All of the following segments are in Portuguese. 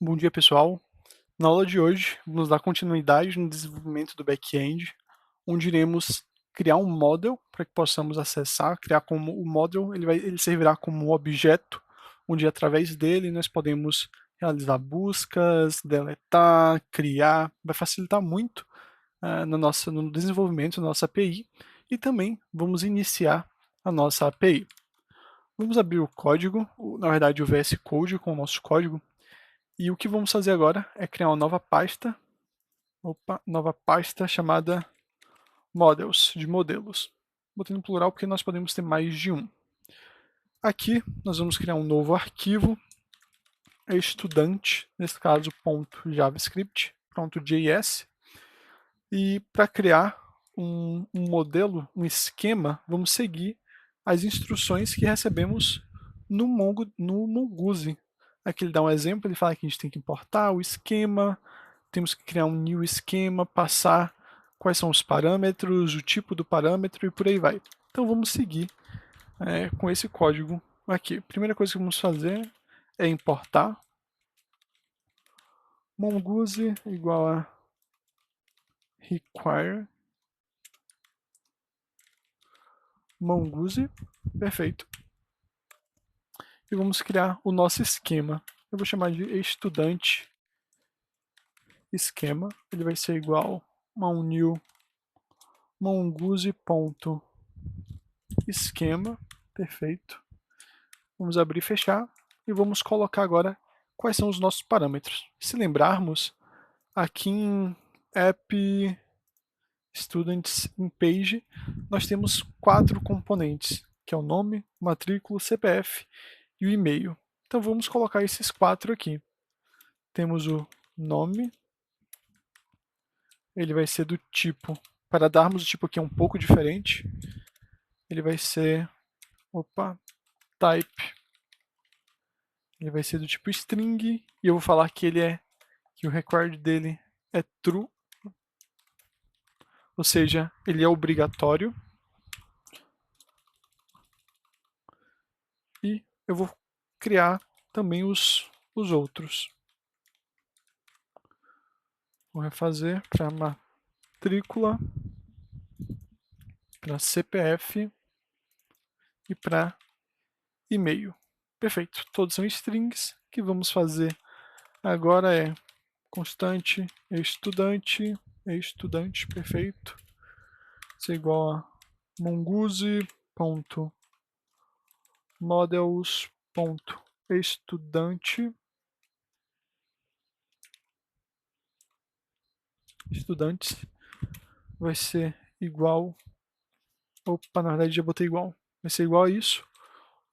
Bom dia, pessoal. Na aula de hoje, vamos dar continuidade no desenvolvimento do back-end, onde iremos criar um model para que possamos acessar, criar como o model, ele servirá como um objeto, onde através dele nós podemos realizar buscas, deletar, criar, vai facilitar muito no desenvolvimento da nossa API e também vamos iniciar a nossa API. Vamos abrir o código, na verdade o VS Code com o nosso código, e o que vamos fazer agora é criar uma nova pasta chamada models, de modelos. Botei no plural porque nós podemos ter mais de um. Aqui nós vamos criar um novo arquivo, estudante, nesse caso .javascript, .js, e para criar um modelo, um esquema, vamos seguir as instruções que recebemos no Mongoose. Aqui ele dá um exemplo, ele fala que a gente tem que importar o esquema, temos que criar um new esquema, passar quais são os parâmetros, o tipo do parâmetro e por aí vai. Então vamos seguir com esse código aqui. Primeira coisa que vamos fazer é importar mongoose igual a require mongoose, perfeito. E vamos criar o nosso esquema. Eu vou chamar de estudante esquema. Ele vai ser igual a um new mongoose.esquema, perfeito. Vamos abrir e fechar e vamos colocar agora quais são os nossos parâmetros. Se lembrarmos, aqui em app students in page, nós temos 4 componentes, que é o nome, matrícula, CPF e o e-mail. Então vamos colocar esses 4 aqui. Temos o nome, ele vai ser do tipo, para darmos o tipo aqui é um pouco diferente, ele vai ser, type, ele vai ser do tipo string, e eu vou falar que que o required dele é true, ou seja, ele é obrigatório. E eu vou criar também os outros. Vou refazer para matrícula, para CPF e para e-mail. Perfeito, todos são strings. O que vamos fazer agora é constante estudante, perfeito. Isso é igual a mongoose.models.estudante estudantes vai ser igual, na verdade já botei igual, vai ser igual a isso,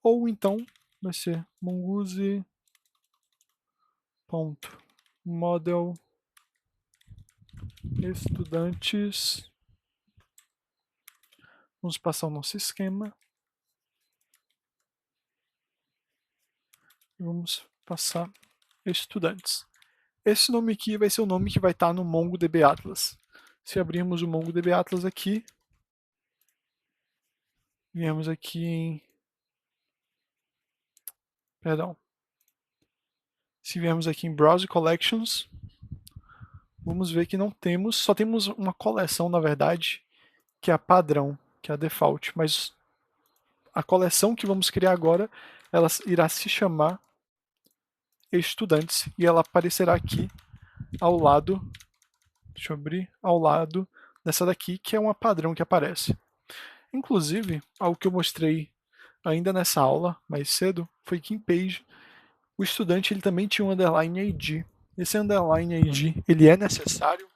ou então vai ser mongoose.model estudantes. Vamos passar o nosso esquema. E vamos passar estudantes. Esse nome aqui vai ser o nome que vai estar no MongoDB Atlas. Se abrirmos o MongoDB Atlas aqui, viemos aqui em... Perdão. Se viermos aqui em Browse Collections, vamos ver que não temos, só temos uma coleção, na verdade, que é a padrão, que é a default, mas a coleção que vamos criar agora, ela irá se chamar estudantes e ela aparecerá aqui ao lado, deixa eu abrir, ao lado dessa daqui, que é uma padrão que aparece. Inclusive, algo que eu mostrei ainda nessa aula, mais cedo, foi que em Page, o estudante ele também tinha um underline ID. Esse underline ID ele é necessário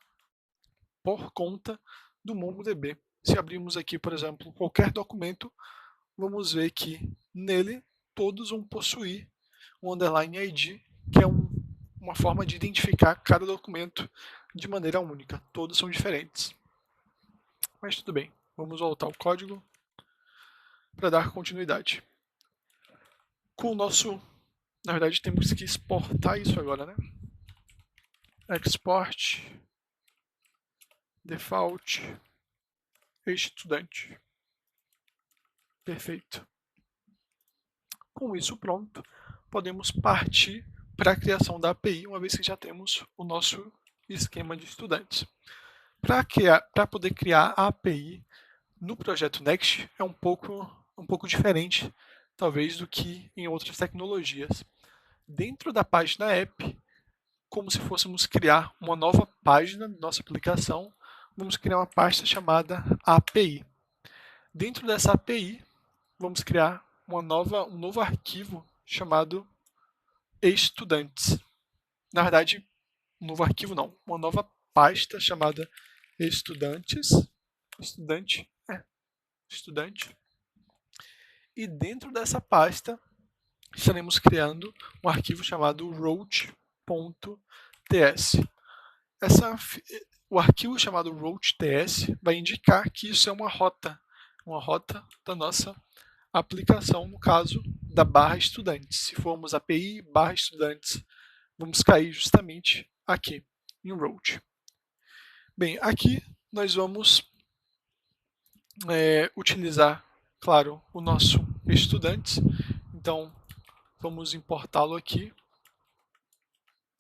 por conta do MongoDB. Se abrirmos aqui, por exemplo, qualquer documento, vamos ver que nele todos vão possuir um underline ID, que é uma forma de identificar cada documento de maneira única. Todos são diferentes. Mas tudo bem, vamos voltar ao código para dar continuidade. Com o nosso... Na verdade, temos que exportar isso agora, né? Export default estudante. Perfeito. Com isso pronto, podemos partir para a criação da API, uma vez que já temos o nosso esquema de estudantes. Para poder criar a API no projeto Next é um pouco diferente, talvez, do que em outras tecnologias. Dentro da página app, como se fôssemos criar uma nova página da nossa aplicação, vamos criar uma pasta chamada API. Dentro dessa API, vamos criar um novo arquivo chamado estudantes. Na verdade, um novo arquivo não, uma nova pasta chamada estudantes, estudante. E dentro dessa pasta, estaremos criando um arquivo chamado roach.ts. O arquivo chamado roach.ts vai indicar que isso é uma rota da nossa aplicação, no caso da barra estudantes. Se formos API barra estudantes, vamos cair justamente aqui em roach. Bem, aqui nós vamos utilizar, claro, o nosso estudantes. Então, vamos importá-lo aqui,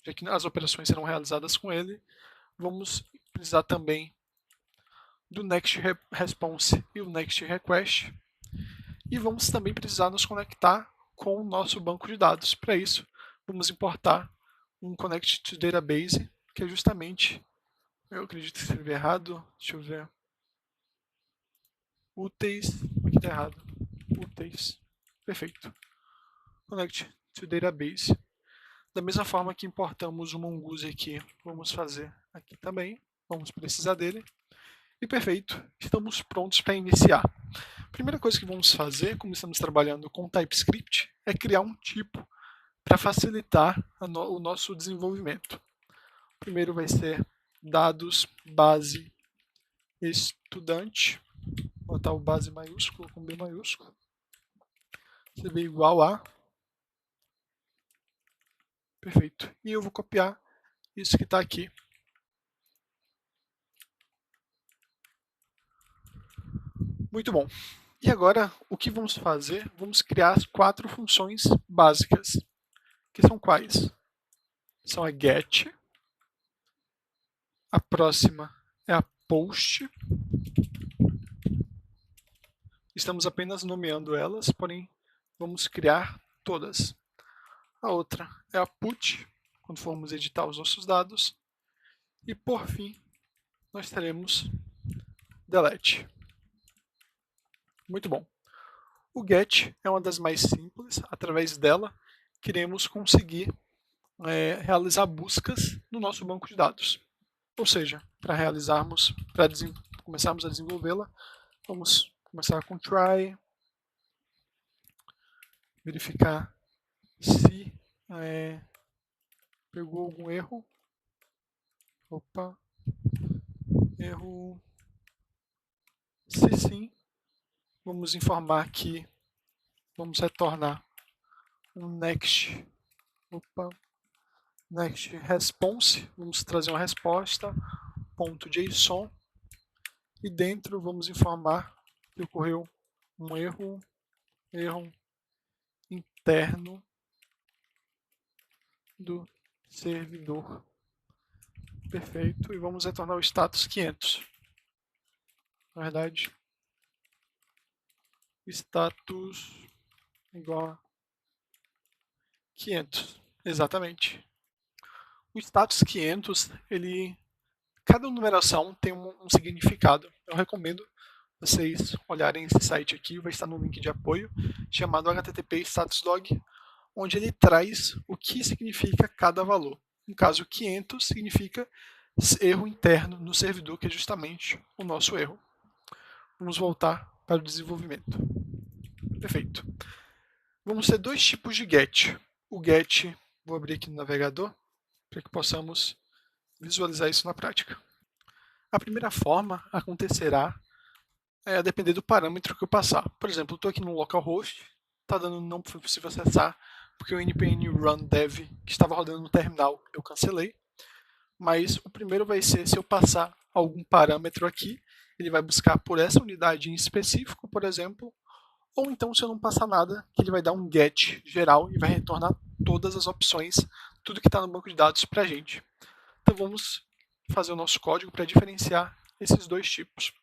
já que as operações serão realizadas com ele. Vamos precisar também do Next Response e o Next Request. E vamos também precisar nos conectar com o nosso banco de dados. Para isso, vamos importar um Connect to Database, que é justamente, eu acredito que escrevi errado, deixa eu ver, úteis, aqui está errado, úteis, perfeito, Connect to Database. Da mesma forma que importamos o Mongoose aqui, vamos fazer aqui também, vamos precisar dele. E perfeito, estamos prontos para iniciar. A primeira coisa que vamos fazer, como estamos trabalhando com TypeScript, é criar um tipo para facilitar o nosso desenvolvimento. O primeiro vai ser dados base estudante, vou botar o base maiúsculo com B maiúsculo, CV igual a, perfeito, e eu vou copiar isso que está aqui. Muito bom. E agora, o que vamos fazer? Vamos criar as 4 funções básicas, que são quais? São a get, a próxima é a post, estamos apenas nomeando elas, porém vamos criar todas. A outra é a put, quando formos editar os nossos dados, e por fim, nós teremos delete. Muito bom. O get é uma das mais simples, através dela queremos conseguir realizar buscas no nosso banco de dados. Ou seja, para começarmos a desenvolvê-la, vamos começar com try, verificar se pegou algum erro. Opa, erro. Se sim, vamos informar que vamos retornar um next response, vamos trazer uma resposta, .json, e dentro vamos informar que ocorreu um erro interno do servidor. Perfeito, e vamos retornar o status 500. Na verdade, status igual a 500, exatamente. O status 500, cada numeração tem um significado. Eu recomendo vocês olharem esse site aqui, vai estar no link de apoio, chamado http statuslog, onde ele traz o que significa cada valor. No caso, 500 significa erro interno no servidor, que é justamente o nosso erro. Vamos voltar para o desenvolvimento. Perfeito. Vamos ter 2 tipos de get. O get, vou abrir aqui no navegador, para que possamos visualizar isso na prática. A primeira forma acontecerá a depender do parâmetro que eu passar. Por exemplo, eu estou aqui no localhost, está dando não possível acessar, porque o npm run dev que estava rodando no terminal eu cancelei. Mas o primeiro vai ser, se eu passar algum parâmetro aqui, ele vai buscar por essa unidade em específico, por exemplo, ou então, se eu não passar nada, ele vai dar um get geral e vai retornar todas as opções tudo que está no banco de dados para a gente. Então vamos fazer o nosso código para diferenciar esses dois tipos.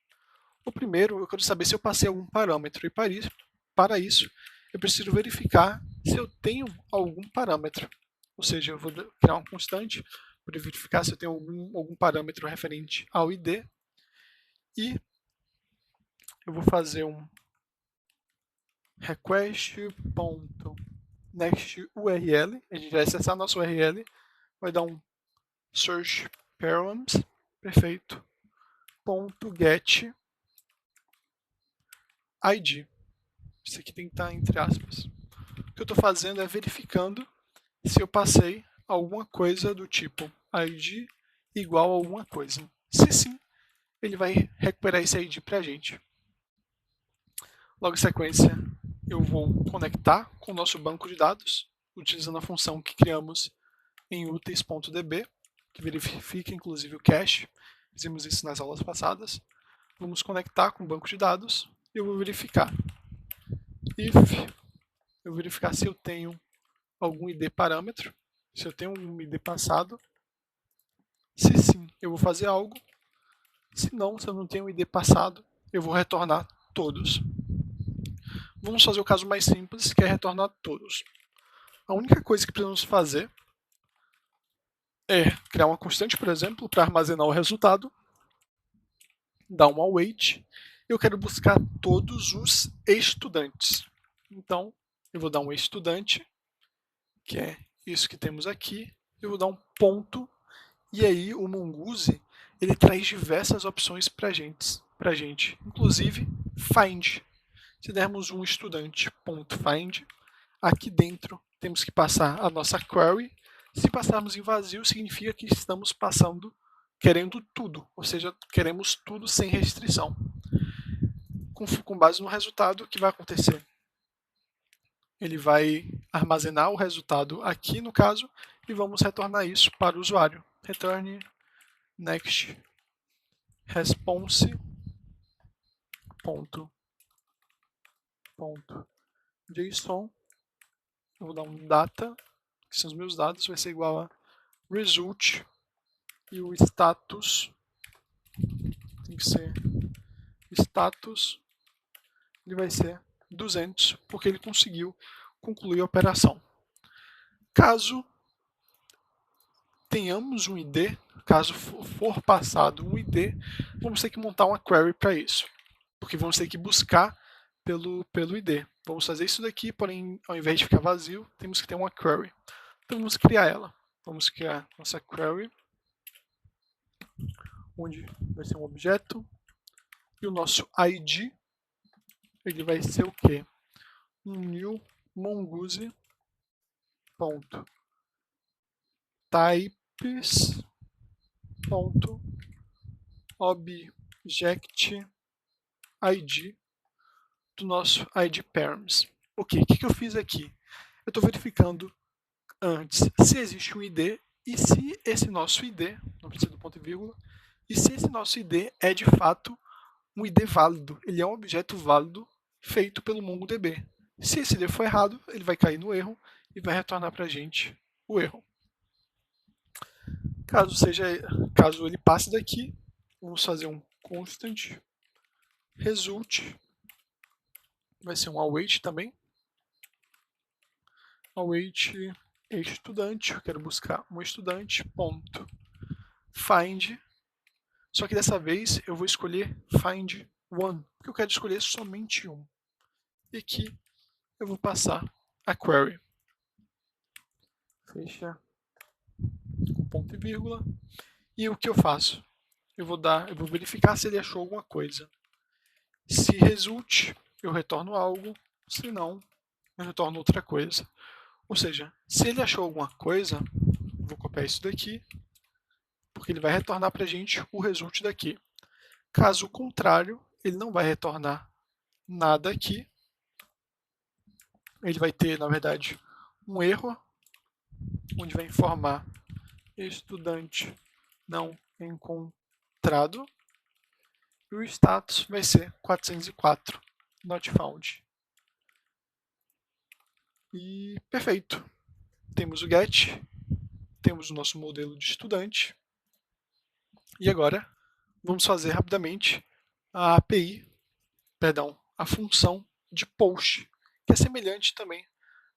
O primeiro, eu quero saber se eu passei algum parâmetro, e para isso eu preciso verificar se eu tenho algum parâmetro. Ou seja, eu vou criar uma constante para verificar se eu tenho algum parâmetro referente ao ID, e eu vou fazer um request.nextURL, a gente vai acessar nosso URL, vai dar um search params, perfeito, .get ID. Isso aqui tem que estar entre aspas. O que eu estou fazendo é verificando se eu passei alguma coisa do tipo ID igual a alguma coisa. Se sim, ele vai recuperar esse ID para a gente. Logo em sequência, eu vou conectar com o nosso banco de dados, utilizando a função que criamos em úteis.db, que verifica inclusive o cache. Fizemos isso nas aulas passadas. Vamos conectar com o banco de dados e eu vou verificar. If eu vou verificar se eu tenho algum ID parâmetro, se eu tenho um ID passado. Se sim, eu vou fazer algo. Se não, se eu não tenho um ID passado, eu vou retornar todos. Vamos fazer o caso mais simples, que é retornar todos. A única coisa que precisamos fazer é criar uma constante, por exemplo, para armazenar o resultado, dar um await. Eu quero buscar todos os estudantes. Então, eu vou dar um estudante, que é isso que temos aqui. Eu vou dar um ponto, e aí o Mongoose ele traz diversas opções para gente, inclusive find. Se dermos um estudante.find, aqui dentro temos que passar a nossa query. Se passarmos em vazio, significa que estamos querendo tudo, ou seja, queremos tudo sem restrição. Com base no resultado, o que vai acontecer? Ele vai armazenar o resultado aqui no caso e vamos retornar isso para o usuário. Return next response .json. Eu vou dar um data, que são os meus dados, vai ser igual a result, e o status tem que ser status, ele vai ser 200, porque ele conseguiu concluir a operação. Caso tenhamos um ID, caso for passado um ID, vamos ter que montar uma query para isso, porque vamos ter que buscar pelo ID. Vamos fazer isso daqui, porém, ao invés de ficar vazio, temos que ter uma query. Então vamos criar ela. Vamos criar nossa query, onde vai ser um objeto, e o nosso ID, ele vai ser o quê? Um new mongoose types object ID do nosso ID params. Ok, o que eu fiz aqui? Eu estou verificando antes se existe um ID e se esse nosso ID, não precisa do ponto e vírgula, e se esse nosso ID é de fato um ID válido, ele é um objeto válido feito pelo MongoDB. Se esse ID for errado, ele vai cair no erro e vai retornar para a gente o erro. Caso ele passe daqui, vamos fazer um constant result, vai ser um await também. Await estudante, eu quero buscar um estudante, ponto find, só que dessa vez eu vou escolher find one, porque eu quero escolher somente um. E aqui eu vou passar a query. Fecha com ponto e vírgula. E o que eu faço? Eu vou verificar se ele achou alguma coisa. Se result, eu retorno algo. Se não, eu retorno outra coisa. Ou seja, se ele achou alguma coisa, eu vou copiar isso daqui, porque ele vai retornar para a gente o result daqui. Caso contrário, ele não vai retornar nada aqui. Ele vai ter, na verdade, um erro, onde vai informar estudante não encontrado, e o status vai ser 404, not found. E perfeito. Temos o get, temos o nosso modelo de estudante. E agora vamos fazer rapidamente a API, a função de post, que é semelhante também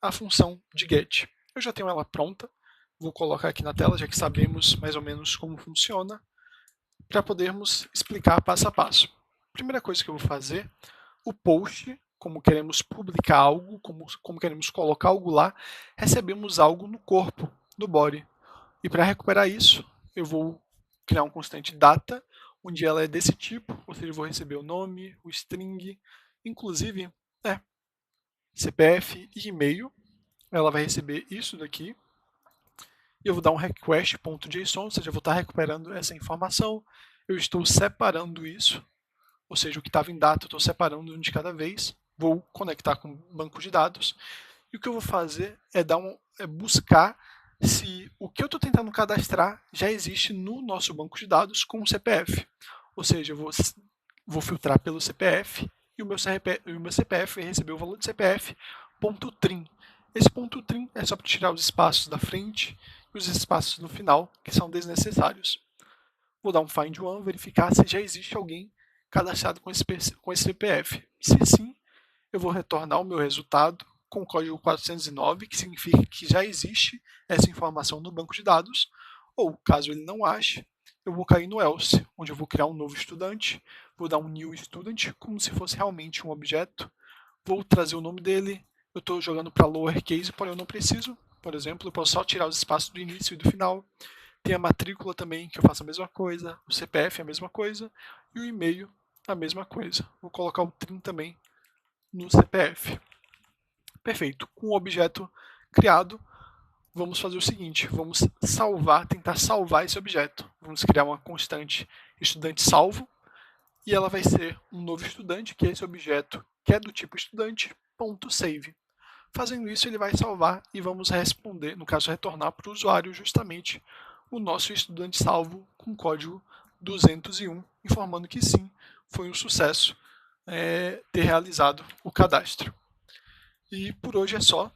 à função de get. Eu já tenho ela pronta, vou colocar aqui na tela, já que sabemos mais ou menos como funciona, para podermos explicar passo a passo. Primeira coisa que eu vou fazer, o post, como queremos publicar algo, como queremos colocar algo lá, recebemos algo no corpo do body. E para recuperar isso, eu vou criar um constante data, onde ela é desse tipo, ou seja, eu vou receber o nome, o string, inclusive CPF e e-mail. Ela vai receber isso daqui. E eu vou dar um request.json, ou seja, eu vou estar recuperando essa informação. Eu estou separando isso, ou seja, o que estava em data eu estou separando um de cada vez. Vou conectar com o banco de dados. E o que eu vou fazer é buscar se o que eu estou tentando cadastrar já existe no nosso banco de dados com o CPF. Ou seja, eu vou filtrar pelo CPF e o meu CPF vai receber o valor de CPF.trim. Esse ponto .trim é só para tirar os espaços da frente e os espaços no final, que são desnecessários. Vou dar um find one, verificar se já existe alguém cadastrado com esse CPF. Se sim, eu vou retornar o meu resultado com o código 409, que significa que já existe essa informação no banco de dados, ou caso ele não ache, eu vou cair no else, onde eu vou criar um novo estudante, vou dar um new student, como se fosse realmente um objeto, vou trazer o nome dele, eu estou jogando para lowercase, porém eu não preciso, por exemplo, eu posso só tirar os espaços do início e do final, tem a matrícula também, que eu faço a mesma coisa, o CPF é a mesma coisa, e o e-mail a mesma coisa. Vou colocar o trim também no CPF. Perfeito. Com o objeto criado, vamos fazer o seguinte, vamos tentar salvar esse objeto. Vamos criar uma constante estudante salvo, e ela vai ser um novo estudante, que é esse objeto, que é do tipo estudante.save. Fazendo isso, ele vai salvar e vamos responder, no caso, retornar para o usuário justamente o nosso estudante salvo com código 201, informando que sim, foi um sucesso ter realizado o cadastro. E por hoje é só.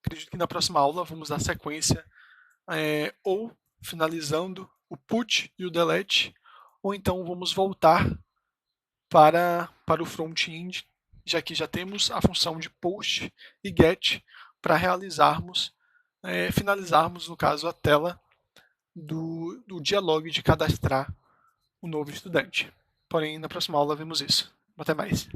Acredito que na próxima aula vamos dar sequência ou finalizando o put e o delete, ou então vamos voltar para o front-end, já que já temos a função de post e get para realizarmos, finalizarmos, no caso, a tela do dialog de cadastrar o novo estudante. Porém, na próxima aula vemos isso. Até mais.